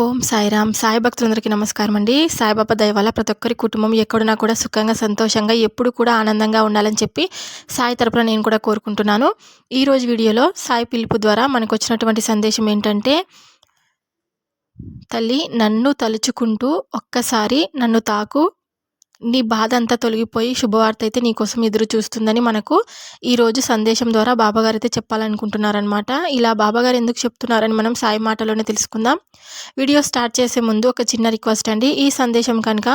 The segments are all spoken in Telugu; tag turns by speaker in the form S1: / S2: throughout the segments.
S1: ఓం సాయిరామ్. సాయి భక్తులందరికీ నమస్కారం అండి. సాయిబాబా దయ వల్ల ప్రతి ఒక్కరి కుటుంబం ఎక్కడున్నా కూడా సుఖంగా, సంతోషంగా, ఎప్పుడు కూడా ఆనందంగా ఉండాలని చెప్పి సాయి తరపున నేను కూడా కోరుకుంటున్నాను. ఈరోజు వీడియోలో సాయి పిలుపు ద్వారా మనకొచ్చినటువంటి సందేశం ఏంటంటే, తల్లి నన్ను తలుచుకుంటూ ఒక్కసారి నన్ను తాకు, నీ బాధ అంతా తొలగిపోయి శుభవార్త అయితే నీకోసం ఎదురు చూస్తుందని మనకు ఈరోజు సందేశం ద్వారా బాబాగారు అయితే చెప్పాలనుకుంటున్నారనమాట. ఇలా బాబాగారు ఎందుకు చెప్తున్నారని మనం సాయి మాటలోనే తెలుసుకుందాం. వీడియో స్టార్ట్ చేసే ముందు ఒక చిన్న రిక్వెస్ట్ అండి. ఈ సందేశం కనుక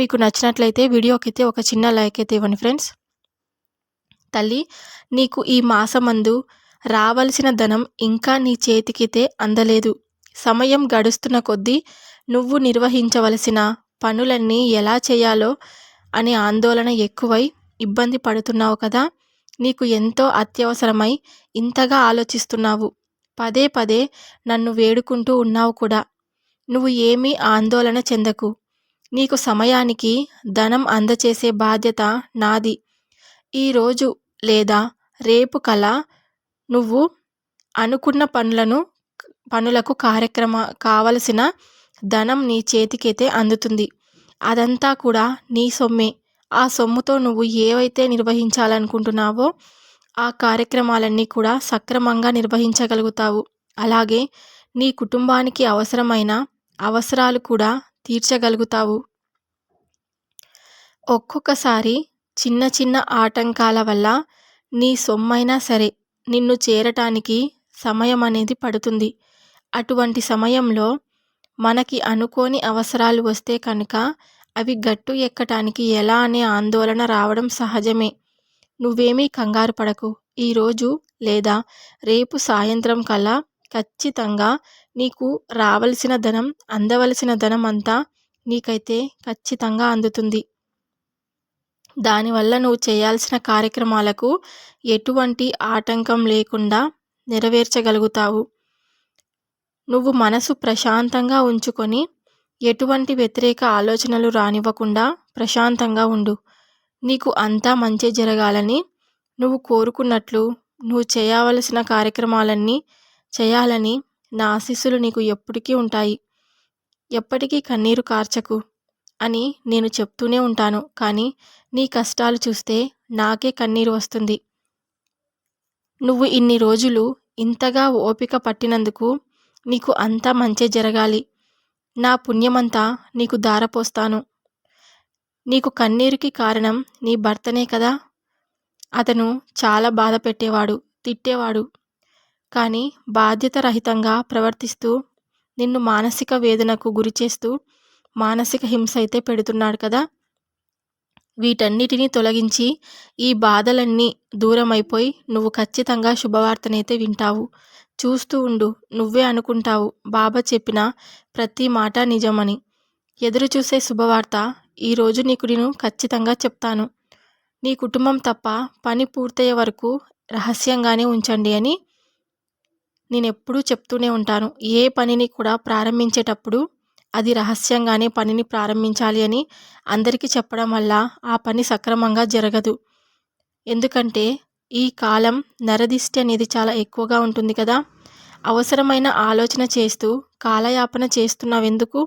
S1: మీకు నచ్చినట్లయితే వీడియోకైతే ఒక చిన్న లైక్ అయితే ఇవ్వండి ఫ్రెండ్స్. తల్లి, నీకు ఈ మాసమందు రావలసిన ధనం ఇంకా నీ చేతికితే అందలేదు. సమయం గడుస్తున్న కొద్దీ నువ్వు నిర్వహించవలసిన పనులన్నీ ఎలా చేయాలో అనే ఆందోళన ఎక్కువై ఇబ్బంది పడుతున్నావు కదా. నీకు ఎంతో అత్యవసరమై ఇంతగా ఆలోచిస్తున్నావు. పదే పదే నన్ను వేడుకుంటూ ఉన్నావు కూడా. నువ్వు ఏమీ ఆందోళన చెందకు. నీకు సమయానికి ధనం అందచేసే బాధ్యత నాది. ఈరోజు లేదా రేపు కల్లా నువ్వు అనుకున్న పనులకు కావలసిన ధనం నీ చేతికైతే అందుతుంది. అదంతా కూడా నీ సొమ్మే. ఆ సొమ్ముతో నువ్వు ఏవైతే నిర్వహించాలనుకుంటున్నావో ఆ కార్యక్రమాలన్నీ కూడా సక్రమంగా నిర్వహించగలుగుతావు. అలాగే నీ కుటుంబానికి అవసరమైన అవసరాలు కూడా తీర్చగలుగుతావు. ఒక్కొక్కసారి చిన్న చిన్న ఆటంకాల వల్ల నీ సొమ్మైనా సరే నిన్ను చేరటానికి సమయం అనేది పడుతుంది. అటువంటి సమయంలో మనకి అనుకోని అవసరాలు వస్తే కనుక అవి గట్టు ఎక్కటానికి ఎలా అనే ఆందోళన రావడం సహజమే. నువ్వేమీ కంగారు పడకు. ఈరోజు లేదా రేపు సాయంత్రం కల్లా ఖచ్చితంగా నీకు రావలసిన ధనం, అందవలసిన ధనం అంతా నీకైతే ఖచ్చితంగా అందుతుంది. దానివల్ల నువ్వు చేయాల్సిన కార్యక్రమాలకు ఎటువంటి ఆటంకం లేకుండా నెరవేర్చగలుగుతావు. నువ్వు మనసు ప్రశాంతంగా ఉంచుకొని ఎటువంటి వ్యతిరేక ఆలోచనలు రానివ్వకుండా ప్రశాంతంగా ఉండు. నీకు అంతా మంచి జరగాలని, నువ్వు కోరుకున్నట్లు నువ్వు చేయవలసిన కార్యక్రమాలన్నీ చేయాలని నా ఆశీస్సులు నీకు ఎప్పటికీ ఉంటాయి. ఎప్పటికీ కన్నీరు కార్చకు అని నేను చెప్తూనే ఉంటాను. కానీ నీ కష్టాలు చూస్తే నాకే కన్నీరు వస్తుంది. నువ్వు ఇన్ని రోజులు ఇంతగా ఓపిక పట్టినందుకు నీకు అంతా మంచి జరగాలి. నా పుణ్యమంతా నీకు ధారపోస్తాను. నీకు కన్నీరుకి కారణం నీ భర్తనే కదా. అతను చాలా బాధ పెట్టేవాడు, తిట్టేవాడు. కానీ బాధ్యత రహితంగా ప్రవర్తిస్తూ నిన్ను మానసిక వేదనకు గురిచేస్తూ మానసిక హింస అయితే పెడుతున్నాడు కదా. వీటన్నిటినీ తొలగించి ఈ బాధలన్నీ దూరమైపోయి నువ్వు ఖచ్చితంగా శుభవార్తనైతే వింటావు. చూస్తూ ఉండు. నువ్వే అనుకుంటావు బాబా చెప్పిన ప్రతి మాట నిజమని. ఎదురు చూసే శుభవార్త ఈరోజు నేను ఖచ్చితంగా చెప్తాను. నీ కుటుంబం తప్ప పని పూర్తయ్యే వరకు రహస్యంగానే ఉంచండి అని నేనెప్పుడూ చెప్తూనే ఉంటాను. ఏ పనిని కూడా ప్రారంభించేటప్పుడు అది రహస్యంగానే పనిని ప్రారంభించాలి అని అందరికీ చెప్పడం వల్ల ఆ పని సక్రమంగా జరగదు. ఎందుకంటే ఈ కాలం నరదిష్టి అనేది చాలా ఎక్కువగా ఉంటుంది కదా. అవసరమైన ఆలోచన చేస్తూ కాలయాపన చేస్తున్నావెందుకు?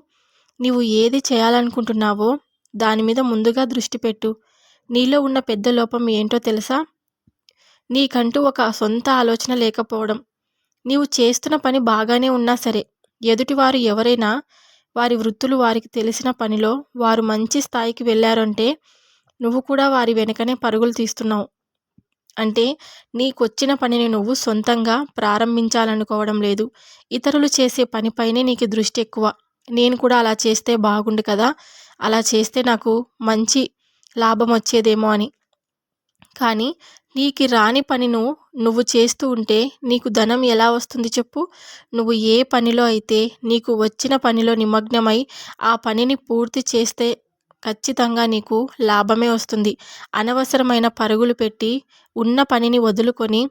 S1: నీవు ఏది చేయాలనుకుంటున్నావో దాని మీద ముందుగా దృష్టి పెట్టు. నీలో ఉన్న పెద్ద లోపం ఏంటో తెలుసా? నీకంటూ ఒక సొంత ఆలోచన లేకపోవడం. నీవు చేస్తున్న పని బాగానే ఉన్నా సరే, ఎదుటివారు ఎవరైనా వారి వృత్తులు వారికి తెలిసిన పనిలో వారు మంచి స్థాయికి వెళ్ళారంటే నువ్వు కూడా వారి వెనకనే పరుగులు తీస్తున్నావు. అంటే నీకొచ్చిన పనిని నువ్వు సొంతంగా ప్రారంభించాలనుకోవడం లేదు. ఇతరులు చేసే పనిపైనే నీకు దృష్టి ఎక్కువ. నేను కూడా అలా చేస్తే బాగుండు కదా, అలా చేస్తే నాకు మంచి లాభం వచ్చేదేమో అని. కానీ నీకు రాని పని నువ్వు చేస్తూ ఉంటే నీకు ధనం ఎలా వస్తుంది చెప్పు? నువ్వు ఏ పనిలో అయితే నీకు వచ్చిన పనిలో నిమగ్నమై ఆ పనిని పూర్తి చేస్తే ఖచ్చితంగా నీకు లాభమే వస్తుంది. అనవసరమైన పరుగులు పెట్టి ఉన్న పనిని వదులుకొని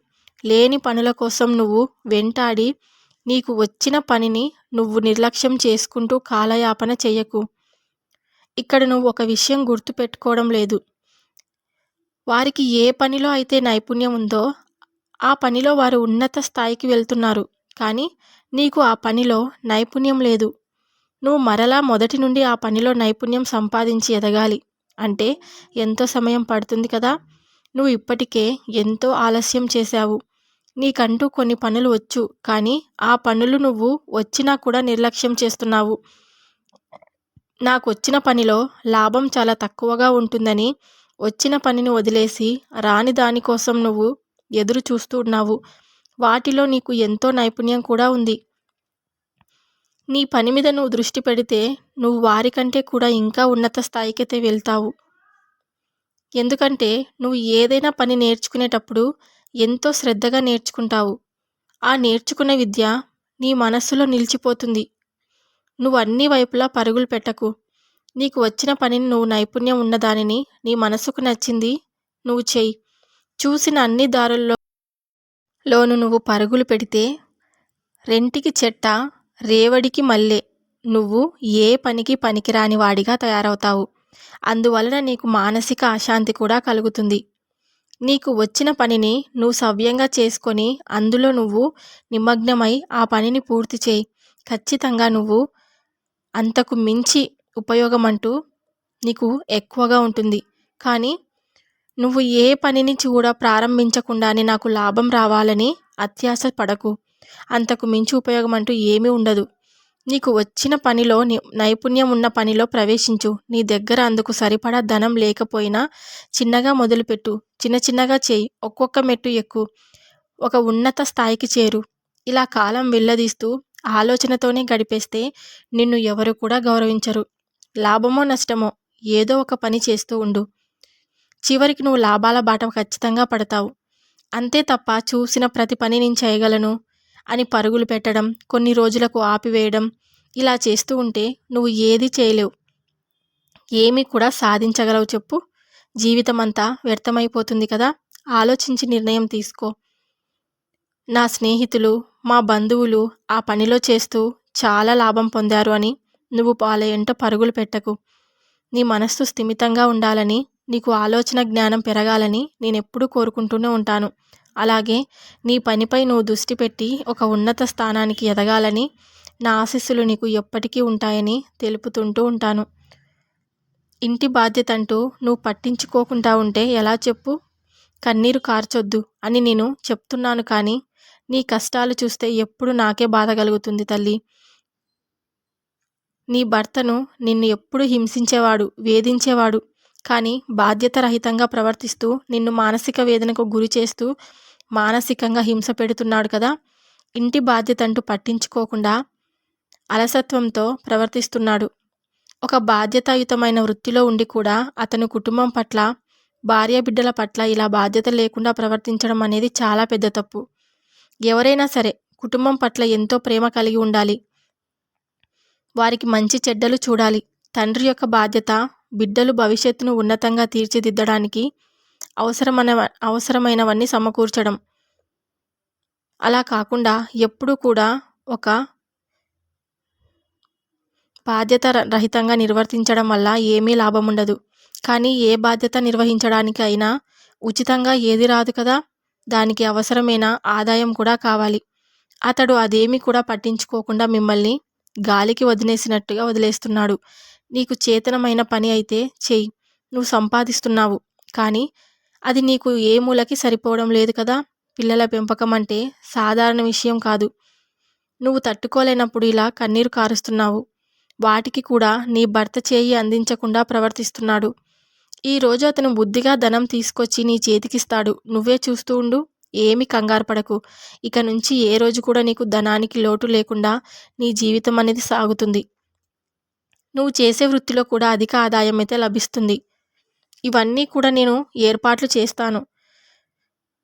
S1: లేని పనుల కోసం నువ్వు వెంటాడి నీకు వచ్చిన పనిని నువ్వు నిర్లక్ష్యం చేసుకుంటూ కాలయాపన చెయ్యకు. ఇక్కడ నువ్వు ఒక విషయం గుర్తుపెట్టుకోవడం లేదు. వారికి ఏ పనిలో అయితే నైపుణ్యం ఉందో ఆ పనిలో వారు ఉన్నత స్థాయికి వెళ్తున్నారు. కానీ నీకు ఆ పనిలో నైపుణ్యం లేదు. నువ్వు మరలా మొదటి నుండి ఆ పనిలో నైపుణ్యం సంపాదించి ఎదగాలి అంటే ఎంతో సమయం పడుతుంది కదా! నువ్వు ఇప్పటికే ఎంతో ఆలస్యం చేశావు. నీకంటూ కొన్ని పనులు వచ్చు. కానీ ఆ పనులు నువ్వు వచ్చినా కూడా నిర్లక్ష్యం చేస్తున్నావు. నాకొచ్చిన పనిలో లాభం చాలా తక్కువగా ఉంటుందని వచ్చిన పనిని వదిలేసి రాని దానికోసం నువ్వు ఎదురు చూస్తూ ఉన్నావు. వాటిలో నీకు ఎంతో నైపుణ్యం కూడా ఉంది. నీ పని మీద నువ్వు దృష్టి పెడితే నువ్వు వారికంటే కూడా ఇంకా ఉన్నత స్థాయికైతే వెళ్తావు. ఎందుకంటే నువ్వు ఏదైనా పని నేర్చుకునేటప్పుడు ఎంతో శ్రద్ధగా నేర్చుకుంటావు. ఆ నేర్చుకున్న విద్య నీ మనస్సులో నిలిచిపోతుంది. నువ్వు అన్ని వైపులా పరుగులు పెట్టకు. నీకు వచ్చిన పనిని నువ్వు నైపుణ్యం ఉన్నదానిని నీ మనసుకు నచ్చింది నువ్వు చెయ్యి. చూసిన అన్ని దారుల్లోనూ నువ్వు పరుగులు పెడితే రెంటికి చెట్ట రేవడికి మల్లె నువ్వు ఏ పనికి పనికిరాని వాడిగా తయారవుతావు. అందువలన నీకు మానసిక అశాంతి కూడా కలుగుతుంది. నీకు వచ్చిన పనిని నువ్వు సవ్యంగా చేసుకొని అందులో నువ్వు నిమగ్నమై ఆ పనిని పూర్తి చేయి. ఖచ్చితంగా నువ్వు అంతకు మించి ఉపయోగం అంటూ నీకు ఎక్కువగా ఉంటుంది. కానీ నువ్వు ఏ పనిని కూడా ప్రారంభించకుండానే నాకు లాభం రావాలని అత్యాశ పడకు. అంతకు మించి ఉపయోగం అంటూ ఏమీ ఉండదు. నీకు వచ్చిన పనిలో నైపుణ్యం ఉన్న పనిలో ప్రవేశించు. నీ దగ్గర అందుకు సరిపడా ధనం లేకపోయినా చిన్నగా మొదలుపెట్టు. చిన్న చిన్నగా చేయి. ఒక్కొక్క మెట్టు ఎక్కు. ఒక ఉన్నత స్థాయికి చేరు. ఇలా కాలం వెళ్ళదీస్తూ ఆలోచనతోనే గడిపేస్తే నిన్ను ఎవరు కూడా గౌరవించరు. లాభమో నష్టమో ఏదో ఒక పని చేస్తూ ఉండు. చివరికి నువ్వు లాభాల బాట ఖచ్చితంగా పడతావు. అంతే తప్ప చూసిన ప్రతి పని నేను చేయగలను అని పరుగులు పెట్టడం, కొన్ని రోజులకు ఆపివేయడం ఇలా చేస్తూ ఉంటే నువ్వు ఏది చేయలేవు. ఏమీ కూడా సాధించగలవు చెప్పు? జీవితం అంతా వ్యర్థమైపోతుంది కదా! ఆలోచించి నిర్ణయం తీసుకో. నా స్నేహితులు, మా బంధువులు ఆ పనిలో చేస్తూ చాలా లాభం పొందారు అని నువ్వు వాళ్ళ ఎంట పరుగులు పెట్టకు. నీ మనస్సు స్థిమితంగా ఉండాలని, నీకు ఆలోచన జ్ఞానం పెరగాలని నేనెప్పుడూ కోరుకుంటూనే ఉంటాను. అలాగే నీ పనిపై నువ్వు దృష్టి పెట్టి ఒక ఉన్నత స్థానానికి ఎదగాలని నా ఆశీస్సులు నీకు ఎప్పటికీ ఉంటాయని తెలుపుతుంటూ ఉంటాను. ఇంటి బాధ్యత అంటూ నువ్వు పట్టించుకోకుండా ఉంటే ఎలా చెప్పు? కన్నీరు కార్చొద్దు అని నేను చెప్తున్నాను, కానీ నీ కష్టాలు చూస్తే ఎప్పుడు నాకే బాధ కలుగుతుంది తల్లి. నీ భర్తను నిన్ను ఎప్పుడు హింసించేవాడు, వేధించేవాడు. కానీ బాధ్యత రహితంగా ప్రవర్తిస్తూ నిన్ను మానసిక వేదనకు గురి చేస్తూ మానసికంగా హింస పెడుతున్నాడు కదా! ఇంటి బాధ్యత అంటూ పట్టించుకోకుండా అలసత్వంతో ప్రవర్తిస్తున్నాడు. ఒక బాధ్యతాయుతమైన వృత్తిలో ఉండి కూడా అతను కుటుంబం పట్ల, భార్య బిడ్డల పట్ల ఇలా బాధ్యత లేకుండా ప్రవర్తించడం అనేది చాలా పెద్ద తప్పు. ఎవరైనా సరే కుటుంబం పట్ల ఎంతో ప్రేమ కలిగి ఉండాలి. వారికి మంచి చెడ్డలు చూడాలి. తండ్రి యొక్క బాధ్యత బిడ్డలు భవిష్యత్తును ఉన్నతంగా తీర్చిదిద్దడానికి అవసరమైనవన్నీ సమకూర్చడం. అలా కాకుండా ఎప్పుడూ కూడా ఒక బాధ్యత రహితంగా నిర్వర్తించడం వల్ల ఏమీ లాభం ఉండదు. కానీ ఏ బాధ్యత నిర్వహించడానికి అయినా ఉచితంగా ఏది రాదు కదా! దానికి అవసరమైన ఆదాయం కూడా కావాలి. అతడు అదేమీ కూడా పట్టించుకోకుండా మిమ్మల్ని గాలికి వదిలేసినట్టుగా వదిలేస్తున్నాడు. నీకు చేతనమైన పని అయితే చెయ్యి. నువ్వు సంపాదిస్తున్నావు, కానీ అది నీకు ఏ మూలకి సరిపోవడం లేదు కదా! పిల్లల పెంపకం అంటే సాధారణ విషయం కాదు. నువ్వు తట్టుకోలేనప్పుడు ఇలా కన్నీరు కారుస్తున్నావు. వాటికి కూడా నీ భర్త చేయి అందించకుండా ప్రవర్తిస్తున్నాడు. ఈరోజు అతను బుద్ధిగా ధనం తీసుకొచ్చి నీ చేతికిస్తాడు. నువ్వే చూస్తూ ఉండు. ఏమీ కంగారు పడకు. ఇక నుంచి ఏ రోజు కూడా నీకు ధనానికి లోటు లేకుండా నీ జీవితం అనేది సాగుతుంది. నువ్వు చేసే వృత్తిలో కూడా అధిక ఆదాయం అయితే లభిస్తుంది. ఇవన్నీ కూడా నేను ఏర్పాట్లు చేస్తాను.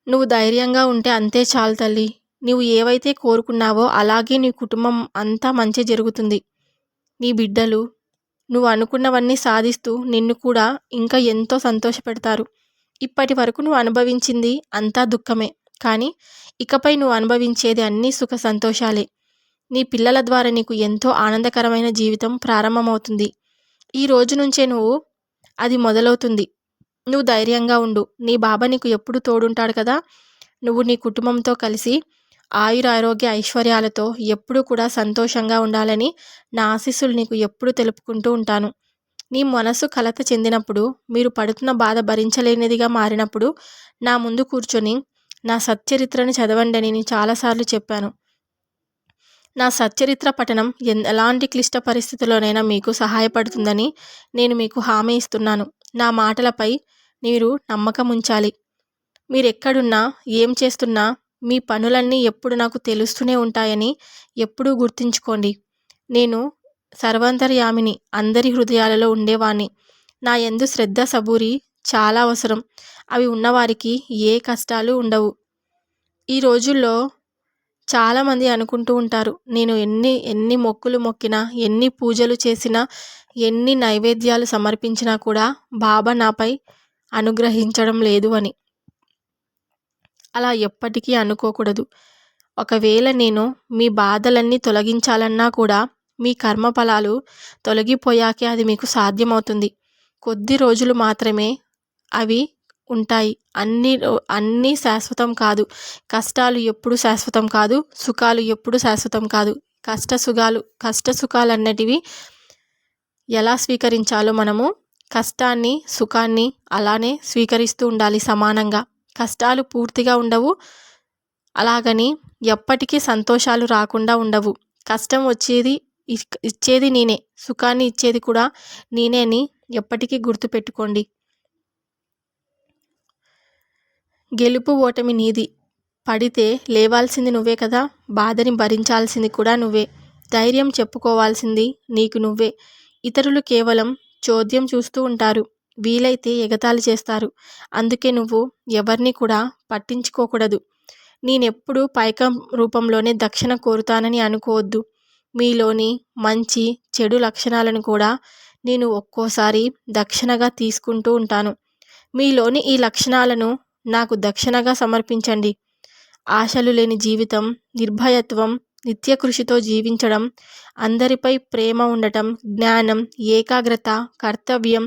S1: నువ్వు ధైర్యంగా ఉంటే అంతే చాలు తల్లి. నువ్వు ఏవైతే కోరుకున్నావో అలాగే నీ కుటుంబం అంతా మంచి జరుగుతుంది. నీ బిడ్డలు నువ్వు అనుకున్నవన్నీ సాధిస్తూ నిన్ను కూడా ఇంకా ఎంతో సంతోషపెడతారు. ఇప్పటి వరకు నువ్వు అనుభవించింది అంతా దుఃఖమే, కానీ ఇకపై నువ్వు అనుభవించేది అన్నీ సుఖ సంతోషాలే. నీ పిల్లల ద్వారా నీకు ఎంతో ఆనందకరమైన జీవితం ప్రారంభమవుతుంది. ఈ రోజు నుంచే అది మొదలవుతుంది. నువ్వు ధైర్యంగా ఉండు. నీ బాబా నీకు ఎప్పుడు తోడుంటాడు కదా! నువ్వు నీ కుటుంబంతో కలిసి ఆయురారోగ్య ఐశ్వర్యాలతో ఎప్పుడూ కూడా సంతోషంగా ఉండాలని నా ఆశీస్సులు నీకు ఎప్పుడూ తెలుపుకుంటూ ఉంటాను. నీ మనసు కలత చెందినప్పుడు, మీరు పడుతున్న బాధ భరించలేనిదిగా మారినప్పుడు నా ముందు కూర్చొని నా సచ్చరిత్రను చదవండని నేను చాలాసార్లు చెప్పాను. నా సచ్చరిత్ర పఠనం ఎలాంటి క్లిష్ట పరిస్థితుల్లోనైనా మీకు సహాయపడుతుందని నేను మీకు హామీ ఇస్తున్నాను. నా మాటలపై మీరు నమ్మకం ఉంచాలి. మీరెక్కడున్నా, ఏం చేస్తున్నా మీ పనులన్నీ ఎప్పుడు నాకు తెలుస్తూనే ఉంటాయని ఎప్పుడూ గుర్తుంచుకోండి. నేను సర్వాంతర్యామిని, అందరి హృదయాలలో ఉండేవాణ్ణి. నా యందు శ్రద్ధ, సబూరి చాలా అవసరం. అవి ఉన్నవారికి ఏ కష్టాలు ఉండవు. ఈ రోజుల్లో చాలామంది అనుకుంటూ ఉంటారు, నేను ఎన్ని మొక్కులు మొక్కినా, ఎన్ని పూజలు చేసినా, ఎన్ని నైవేద్యాలు సమర్పించినా కూడా బాబా నాపై అనుగ్రహించడం లేదు అని. అలా ఎప్పటికీ అనుకోకూడదు. ఒకవేళ నేను మీ బాధలన్నీ తొలగించాలన్నా కూడా మీ కర్మఫలాలు తొలగిపోయాకే అది మీకు సాధ్యమవుతుంది. కొద్ది రోజులు మాత్రమే అవి ఉంటాయి. అన్నీ శాశ్వతం కాదు. కష్టాలు ఎప్పుడు శాశ్వతం కాదు. సుఖాలు ఎప్పుడు శాశ్వతం కాదు. కష్టసుఖాలన్నటివి ఎలా స్వీకరించాలో మనము కష్టాన్ని, సుఖాన్ని అలానే స్వీకరిస్తూ ఉండాలి సమానంగా. కష్టాలు పూర్తిగా ఉండవు, అలాగని ఎప్పటికీ సంతోషాలు రాకుండా ఉండవు. కష్టం ఇచ్చేది నేనే, సుఖాన్ని ఇచ్చేది కూడా నేనే అని ఎప్పటికీ గుర్తుపెట్టుకోండి. గెలుపు ఓటమి నీది. పడితే లేవాల్సింది నువ్వే కదా. బాధని భరించాల్సింది కూడా నువ్వే. ధైర్యం చెప్పుకోవాల్సింది నీకు నువ్వే. ఇతరులు కేవలం చోద్యం చూస్తూ ఉంటారు, వీలైతే ఎగతాళి చేస్తారు. అందుకే నువ్వు ఎవరిని కూడా పట్టించుకోకూడదు. నేనెప్పుడు పైకం రూపంలోనే దక్షిణ కోరుతానని అనుకోవద్దు. మీలోని మంచి, చెడు లక్షణాలను కూడా నేను ఒక్కోసారి దక్షిణగా తీసుకుంటూ ఉంటాను. మీలోని ఈ లక్షణాలను నాకు దక్షిణగా సమర్పించండి. ఆశలు లేని జీవితం, నిర్భయత్వం, నిత్య కృషితో జీవించడం, అందరిపై ప్రేమ ఉండటం, జ్ఞానం, ఏకాగ్రత, కర్తవ్యం,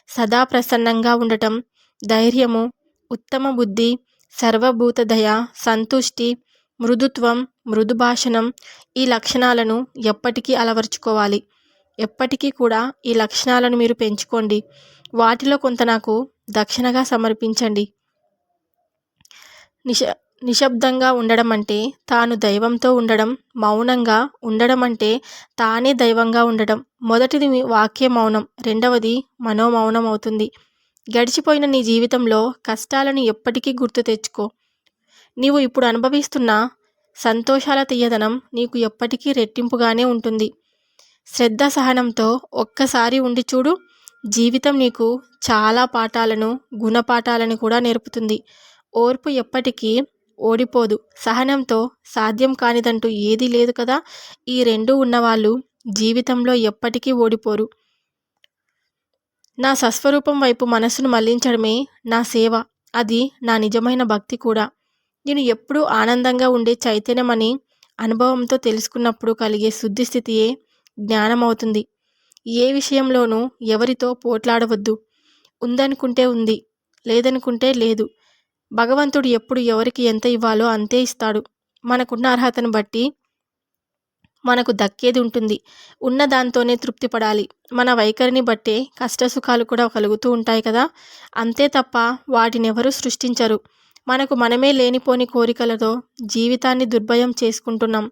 S1: సదా ప్రసన్నంగా ఉండటం, ధైర్యము, ఉత్తమ బుద్ధి, సర్వభూత దయ, సంతుష్టి, మృదుత్వం, మృదుభాషణం, ఈ లక్షణాలను ఎప్పటికీ అలవర్చుకోవాలి. ఎప్పటికీ కూడా ఈ లక్షణాలను మీరు పెంచుకోండి. వాటిలో కొంత నాకు దక్షిణగా సమర్పించండి. నిశ్శబ్దంగా ఉండడం అంటే తాను దైవంతో ఉండడం, మౌనంగా ఉండడం అంటే తానే దైవంగా ఉండడం. మొదటిది మీ వాక్య మౌనం, రెండవది మనోమౌనం అవుతుంది. గడిచిపోయిన నీ జీవితంలో కష్టాలను ఎప్పటికీ గుర్తు తెచ్చుకో. నీవు ఇప్పుడు అనుభవిస్తున్న సంతోషాల తీయదనం నీకు ఎప్పటికీ రెట్టింపుగానే ఉంటుంది. శ్రద్ధ, సహనంతో ఒక్కసారి ఉండి చూడు. జీవితం నీకు చాలా పాఠాలను, గుణపాఠాలను కూడా నేర్పుతుంది. ఓర్పు ఎప్పటికీ ఓడిపోదు. సహనంతో సాధ్యం కానిదంటూ ఏదీ లేదు కదా. ఈ రెండూ ఉన్నవాళ్ళు జీవితంలో ఎప్పటికీ ఓడిపోరు. నా సస్వరూపం వైపు మనసును మళ్లించడమే నా సేవ. అది నా నిజమైన భక్తి కూడా. నేను ఎప్పుడూ ఆనందంగా ఉండే చైతన్యమని అనుభవంతో తెలుసుకున్నప్పుడు కలిగే శుద్ధి స్థితియే జ్ఞానమవుతుంది. ఏ విషయంలోనూ ఎవరితో పోట్లాడవద్దు. ఉందనుకుంటే ఉంది, లేదనుకుంటే లేదు. భగవంతుడు ఎప్పుడు ఎవరికి ఎంత ఇవ్వాలో అంతే ఇస్తాడు. మనకున్న అర్హతను బట్టి మనకు దక్కేది ఉంటుంది. ఉన్న దాంతోనే తృప్తి పడాలి. మన వైఖరిని బట్టే కష్టసుఖాలు కూడా కలుగుతూ ఉంటాయి కదా. అంతే తప్ప వాటినెవరూ సృష్టించరు. మనకు మనమే లేనిపోని కోరికలతో జీవితాన్ని దుర్భయం చేసుకుంటున్నాం.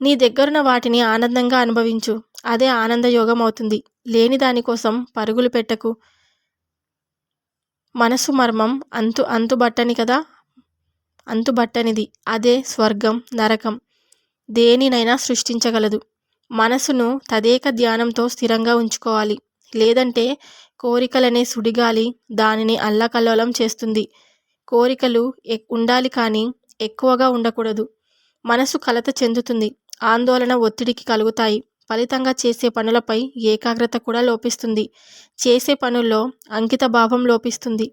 S1: నీ దగ్గరున్న వాటిని ఆనందంగా అనుభవించు. అదే ఆనందయోగం అవుతుంది. లేని దానికోసం పరుగులు పెట్టకు. మనసు మర్మం అంతుబట్టనిది. అదే స్వర్గం, నరకం దేనినైనా సృష్టించగలదు. మనసును తదేక ధ్యానంతో స్థిరంగా ఉంచుకోవాలి. లేదంటే కోరికలనే సుడిగాలి దానిని అల్లకల్లోలం చేస్తుంది. కోరికలు ఉండాలి కానీ ఎక్కువగా ఉండకూడదు. మనసు కలత చెందుతుంది. ఆందోళన, ఒత్తిడికి కలుగుతాయి. ఫలితంగా చేసే పనులపై ఏకాగ్రత కూడా లోపిస్తుంది. చేసే పనుల్లో అంకిత భావం లోపిస్తుంది.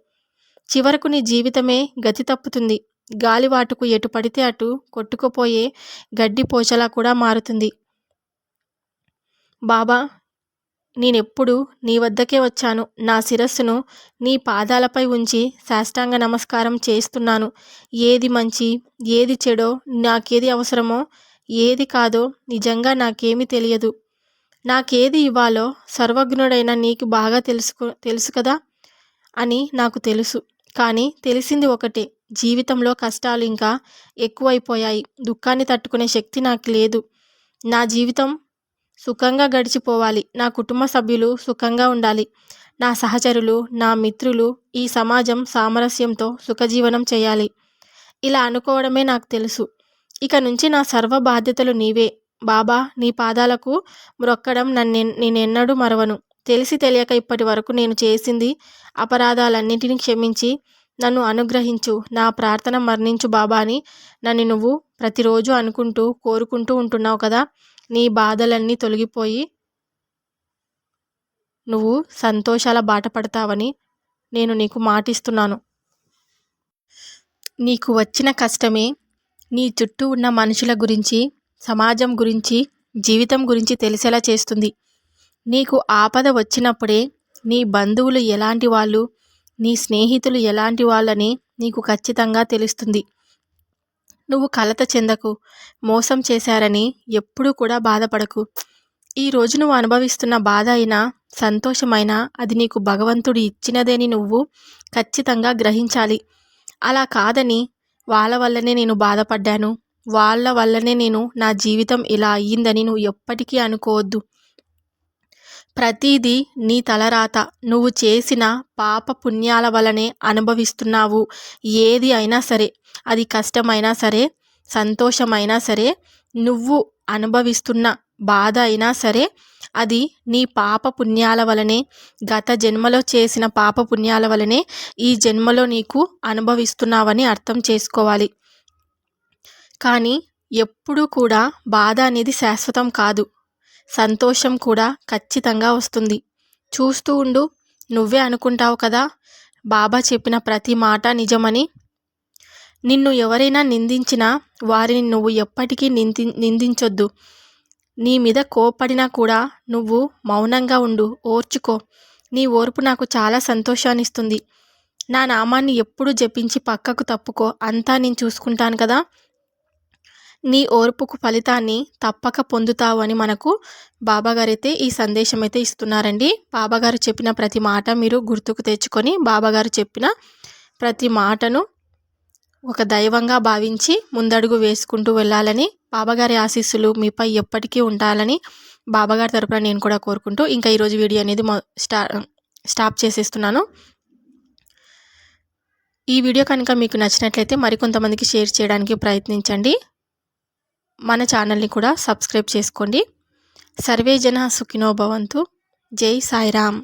S1: చివరకు నీ జీవితమే గతి తప్పుతుంది. గాలివాటుకు ఎటు పడితే అటు కొట్టుకుపోయే గడ్డి పోచలా కూడా మారుతుంది. బాబా నేనెప్పుడు నీ వద్దకే వచ్చాను. నా శిరస్సును నీ పాదాలపై ఉంచి సాష్టాంగ నమస్కారం చేస్తున్నాను. ఏది మంచి, ఏది చెడో, నాకేది అవసరమో, ఏది కాదో నిజంగా నాకేమీ తెలియదు. నాకేది ఇవ్వాలో సర్వజ్ఞుడైన నీకు బాగా తెలుసు కదా అని నాకు తెలుసు. కానీ తెలిసింది ఒకటే, జీవితంలో కష్టాలు ఇంకా ఎక్కువైపోయాయి. దుఃఖాన్ని తట్టుకునే శక్తి నాకు లేదు. నా జీవితం సుఖంగా గడిచిపోవాలి. నా కుటుంబ సభ్యులు సుఖంగా ఉండాలి. నా సహచరులు, నా మిత్రులు, ఈ సమాజం సామరస్యంతో సుఖజీవనం చేయాలి. ఇలా అనుకోవడమే నాకు తెలుసు. ఇక నుంచి నా సర్వ బాధ్యతలు నీవే. బాబా, నీ పాదాలకు మ్రొక్కడం నేనెన్నడూ మరవను. తెలిసి తెలియక ఇప్పటి వరకు నేను చేసింది అపరాధాలన్నింటినీ క్షమించి నన్ను అనుగ్రహించు. నా ప్రార్థన మన్నించు బాబా అని నన్ను నువ్వు ప్రతిరోజు అనుకుంటూ కోరుకుంటూ ఉంటున్నావు కదా. నీ బాధలన్నీ తొలగిపోయి నువ్వు సంతోషాల బాట పడతావని నేను నీకు మాటిస్తున్నాను. నీకు వచ్చిన కష్టమే నీ చుట్టూ ఉన్న మనుషుల గురించి, సమాజం గురించి, జీవితం గురించి తెలిసేలా చేస్తుంది. నీకు ఆపద వచ్చినప్పుడే నీ బంధువులు ఎలాంటి వాళ్ళు, నీ స్నేహితులు ఎలాంటి వాళ్ళని నీకు ఖచ్చితంగా తెలుస్తుంది. నువ్వు కలత చెందకు. మోసం చేశారని ఎప్పుడూ కూడా బాధపడకు. ఈరోజు నువ్వు అనుభవిస్తున్న బాధ అయినా, సంతోషమైనా అది నీకు భగవంతుడు ఇచ్చినదేని నువ్వు ఖచ్చితంగా గ్రహించాలి. అలా కాదని వాళ్ళ వల్లనే నేను బాధపడ్డాను, వాళ్ళ వల్లనే నా జీవితం ఇలా అయ్యిందని నువ్వు ఎప్పటికీ అనుకోవద్దు. ప్రతిదీ నీ తలరాత. నువ్వు చేసిన పాప పుణ్యాల వలనే అనుభవిస్తున్నావు. ఏది అయినా సరే, అది కష్టమైనా సరే, సంతోషమైనా సరే, నువ్వు అనుభవిస్తున్న బాధ అయినా సరే, అది నీ పాప పుణ్యాల వలనే, గత జన్మలో చేసిన పాప పుణ్యాల వలనే ఈ జన్మలో నీకు అనుభవిస్తున్నావని అర్థం చేసుకోవాలి. కానీ ఎప్పుడూ కూడా బాధ అనేది శాశ్వతం కాదు. సంతోషం కూడా ఖచ్చితంగా వస్తుంది. చూస్తూ ఉండు. నువ్వే అనుకుంటావు కదా, బాబా చెప్పిన ప్రతి మాట నిజమని. నిన్ను ఎవరైనా నిందించినా వారిని నువ్వు ఎప్పటికీ నిందించొద్దు. నీ మీద కోపడినా కూడా నువ్వు మౌనంగా ఉండు, ఓర్చుకో. నీ ఓర్పు నాకు చాలా సంతోషాన్నిస్తుంది. నా నామాన్ని ఎప్పుడూ జపించి పక్కకు తప్పుకో. అంతా నేను చూసుకుంటాను కదా. నీ ఓర్పుకు ఫలితాన్ని తప్పక పొందుతావు అని మనకు బాబాగారు అయితే ఈ సందేశం అయితే ఇస్తున్నారండి. బాబాగారు చెప్పిన ప్రతి మాట మీరు గుర్తుకు తెచ్చుకొని, బాబాగారు చెప్పిన ప్రతి మాటను ఒక దైవంగా భావించి ముందడుగు వేసుకుంటూ వెళ్ళాలని, బాబాగారి ఆశీస్సులు మీపై ఎప్పటికీ ఉండాలని బాబాగారి తరపున నేను కూడా కోరుకుంటూ ఇంకా ఈరోజు వీడియో అనేది స్టాప్ చేసేస్తున్నాను. ఈ వీడియో కనుక మీకు నచ్చినట్లయితే మరికొంతమందికి షేర్ చేయడానికి ప్రయత్నించండి. మన ఛానల్ని కూడా సబ్స్క్రైబ్ చేసుకోండి. సర్వే జన సుఖినో భవంతు. జై సాయిరామ్.